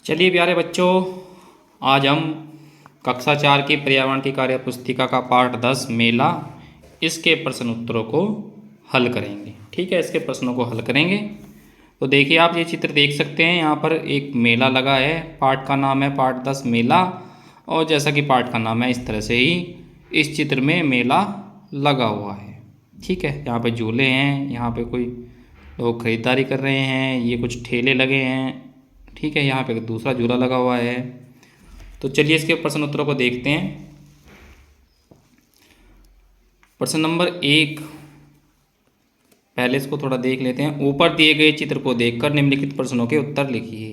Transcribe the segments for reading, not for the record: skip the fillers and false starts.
चलिए प्यारे बच्चों, आज हम कक्षा 4 की पर्यावरण की कार्य पुस्तिका का पाठ 10 मेला इसके प्रश्न उत्तरों को हल करेंगे। ठीक है, इसके प्रश्नों को हल करेंगे। तो देखिए, आप ये चित्र देख सकते हैं। यहाँ पर एक मेला लगा है। पाठ का नाम है पाठ 10 मेला। और जैसा कि पाठ का नाम है, इस तरह से ही इस चित्र में मेला लगा हुआ है। ठीक है, यहाँ पे झूले हैं, यहाँ पे कोई लोग खरीदारी कर रहे हैं, ये कुछ ठेले लगे हैं। ठीक है, यहाँ पे दूसरा झूला लगा हुआ है। तो चलिए इसके प्रश्न उत्तरों को देखते हैं। प्रश्न नंबर 1, पहले इसको थोड़ा देख लेते हैं। ऊपर दिए गए चित्र को देखकर निम्नलिखित प्रश्नों के उत्तर लिखिए।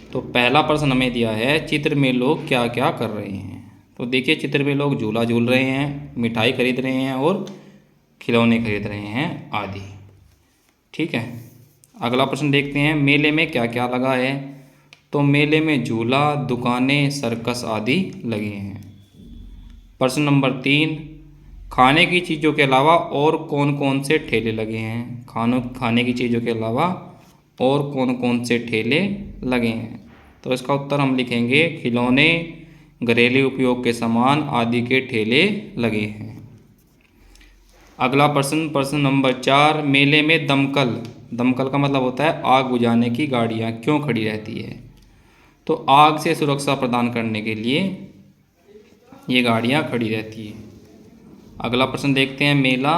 तो पहला प्रश्न हमें दिया है, चित्र में लोग क्या क्या कर रहे हैं। तो देखिए, चित्र में लोग झूला झूल रहे हैं, मिठाई खरीद रहे हैं और खिलौने खरीद रहे हैं आदि। ठीक है, अगला प्रश्न देखते हैं, मेले में क्या क्या लगा है। तो मेले में झूला, दुकानें, सर्कस आदि लगे हैं। प्रश्न नंबर 3, खाने की चीज़ों के अलावा और कौन कौन से ठेले लगे हैं। खाने की चीज़ों के अलावा और कौन कौन से ठेले लगे हैं। तो इसका उत्तर हम लिखेंगे, खिलौने, घरेलू उपयोग के सामान आदि के ठेले लगे हैं। अगला प्रश्न नंबर 4, मेले में दमकल का मतलब होता है आग बुझाने की गाड़ियाँ क्यों खड़ी रहती है। तो आग से सुरक्षा प्रदान करने के लिए ये गाड़ियाँ खड़ी रहती है। अगला प्रश्न देखते हैं, मेला,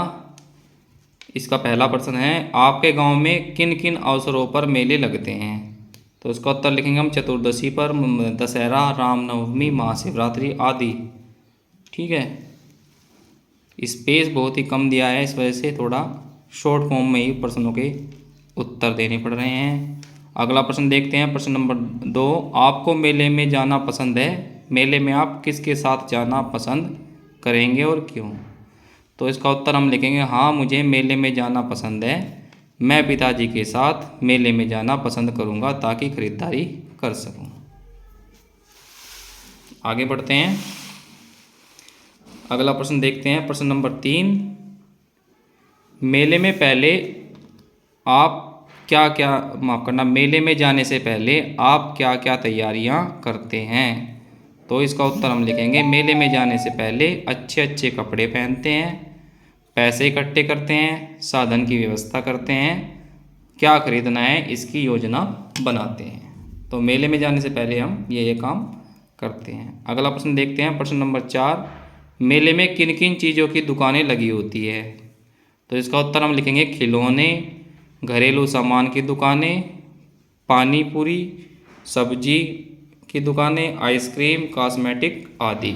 इसका पहला प्रश्न है, आपके गांव में किन किन अवसरों पर मेले लगते हैं। तो इसका उत्तर लिखेंगे हम, चतुर्दशी पर, दशहरा, रामनवमी, महाशिवरात्रि आदि। ठीक है, स्पेस बहुत ही कम दिया है, इस वजह से थोड़ा शॉर्ट फॉर्म में ही प्रश्नों के उत्तर देने पड़ रहे हैं। अगला प्रश्न देखते हैं, प्रश्न नंबर 2, आपको मेले में जाना पसंद है। मेले में आप किसके साथ जाना पसंद करेंगे और क्यों। तो इसका उत्तर हम लिखेंगे, हाँ, मुझे मेले में जाना पसंद है। मैं पिताजी के साथ मेले में जाना पसंद करूँगा ताकि खरीदारी कर सकूँ। आगे बढ़ते हैं, अगला प्रश्न देखते हैं, प्रश्न नंबर 3, मेले में पहले आप क्या क्या मेले में जाने से पहले आप क्या क्या तैयारियां करते हैं। तो इसका उत्तर हम लिखेंगे, मेले में जाने से पहले अच्छे अच्छे कपड़े पहनते हैं, पैसे इकट्ठे करते हैं, साधन की व्यवस्था करते हैं, क्या खरीदना है इसकी योजना बनाते हैं। तो मेले में जाने से पहले हम ये काम करते हैं। अगला प्रश्न देखते हैं, प्रश्न नंबर 4, मेले में किन किन चीज़ों की दुकानें लगी होती है। तो इसका उत्तर हम लिखेंगे, खिलौने, घरेलू सामान की दुकानें, पानी पूरी, सब्जी की दुकानें, आइसक्रीम, कॉस्मेटिक आदि।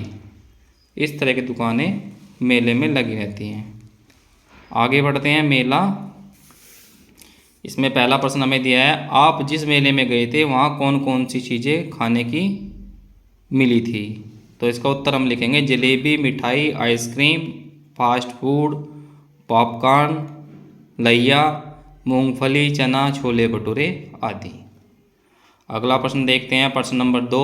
इस तरह की दुकानें मेले में लगी रहती हैं। आगे बढ़ते हैं, मेला, इसमें पहला प्रश्न हमें दिया है, आप जिस मेले में गए थे वहाँ कौन कौन सी चीज़ें खाने की मिली थी। तो इसका उत्तर हम लिखेंगे, जलेबी, मिठाई, आइसक्रीम, फास्ट फूड, पॉपकॉर्न, लैया, मूंगफली, चना, छोले भटूरे आदि। अगला प्रश्न देखते हैं, प्रश्न नंबर 2,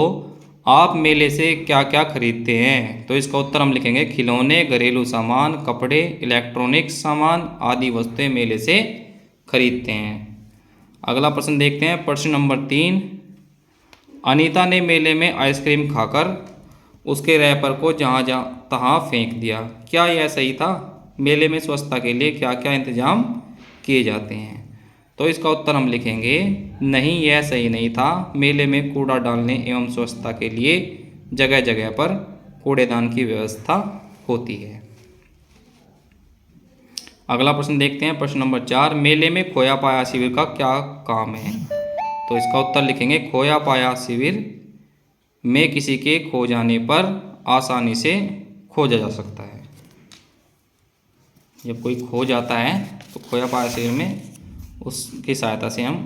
आप मेले से क्या क्या खरीदते हैं। तो इसका उत्तर हम लिखेंगे, खिलौने, घरेलू सामान, कपड़े, इलेक्ट्रॉनिक्स सामान आदि वस्तुएं मेले से खरीदते हैं। अगला प्रश्न देखते हैं, प्रश्न नंबर 3, अनीता ने मेले में आइसक्रीम खाकर उसके रैपर को जहाँ जहाँ तहाँ फेंक दिया, क्या यह सही था। मेले में स्वच्छता के लिए क्या क्या इंतजाम किए जाते हैं। तो इसका उत्तर हम लिखेंगे, नहीं, यह सही नहीं था। मेले में कूड़ा डालने एवं स्वच्छता के लिए जगह जगह पर कूड़ेदान की व्यवस्था होती है। अगला प्रश्न देखते हैं, प्रश्न नंबर 4, मेले में खोया पाया शिविर का क्या काम है। तो इसका उत्तर लिखेंगे, खोया पाया शिविर में किसी के खो जाने पर आसानी से खोजा जा सकता है। जब कोई खो जाता है तो खोया पाया शिविर में उसकी सहायता से हम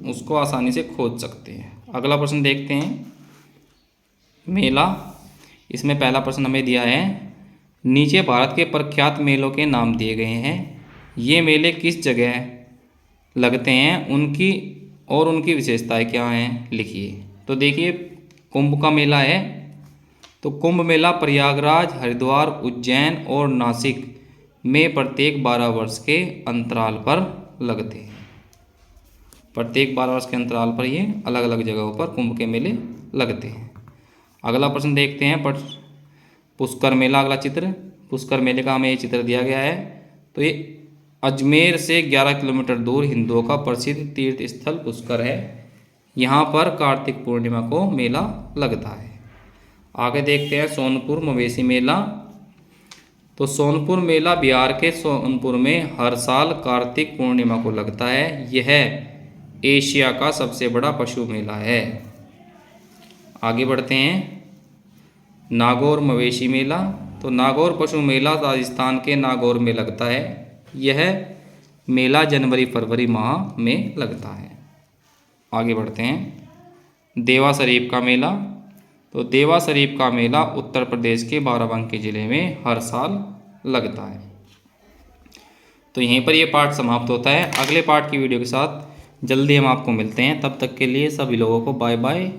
उसको आसानी से खोज सकते हैं। अगला प्रश्न देखते हैं, मेला, इसमें पहला प्रश्न हमें दिया है, नीचे भारत के प्रख्यात मेलों के नाम दिए गए हैं। ये मेले किस जगह लगते हैं, उनकी विशेषताएं क्या हैं, लिखिए। तो देखिए, कुंभ का मेला है। तो कुंभ मेला प्रयागराज, हरिद्वार, उज्जैन और नासिक में प्रत्येक 12 वर्ष के अंतराल पर लगते हैं। प्रत्येक 12 वर्ष के अंतराल पर ये अलग अलग जगहों पर कुंभ के मेले लगते हैं। अगला प्रश्न देखते हैं पुष्कर मेला। अगला चित्र, पुष्कर मेले का हमें ये चित्र दिया गया है। तो ये अजमेर से 11 किलोमीटर दूर हिंदुओं का प्रसिद्ध तीर्थ स्थल पुष्कर है। यहाँ पर कार्तिक पूर्णिमा को मेला लगता है। आगे देखते हैं सोनपुर मवेशी मेला। तो सोनपुर मेला बिहार के सोनपुर में हर साल कार्तिक पूर्णिमा को लगता है। यह एशिया का सबसे बड़ा पशु मेला है। आगे बढ़ते हैं नागौर मवेशी मेला। तो नागौर पशु मेला राजस्थान के नागौर में लगता है। यह मेला जनवरी फरवरी माह में लगता है। आगे बढ़ते हैं देवा शरीफ का मेला। तो देवा शरीफ का मेला उत्तर प्रदेश के बाराबंकी ज़िले में हर साल लगता है। तो यहीं पर यह पाठ समाप्त होता है। अगले पाठ की वीडियो के साथ जल्दी हम आपको मिलते हैं। तब तक के लिए सभी लोगों को बाय बाय।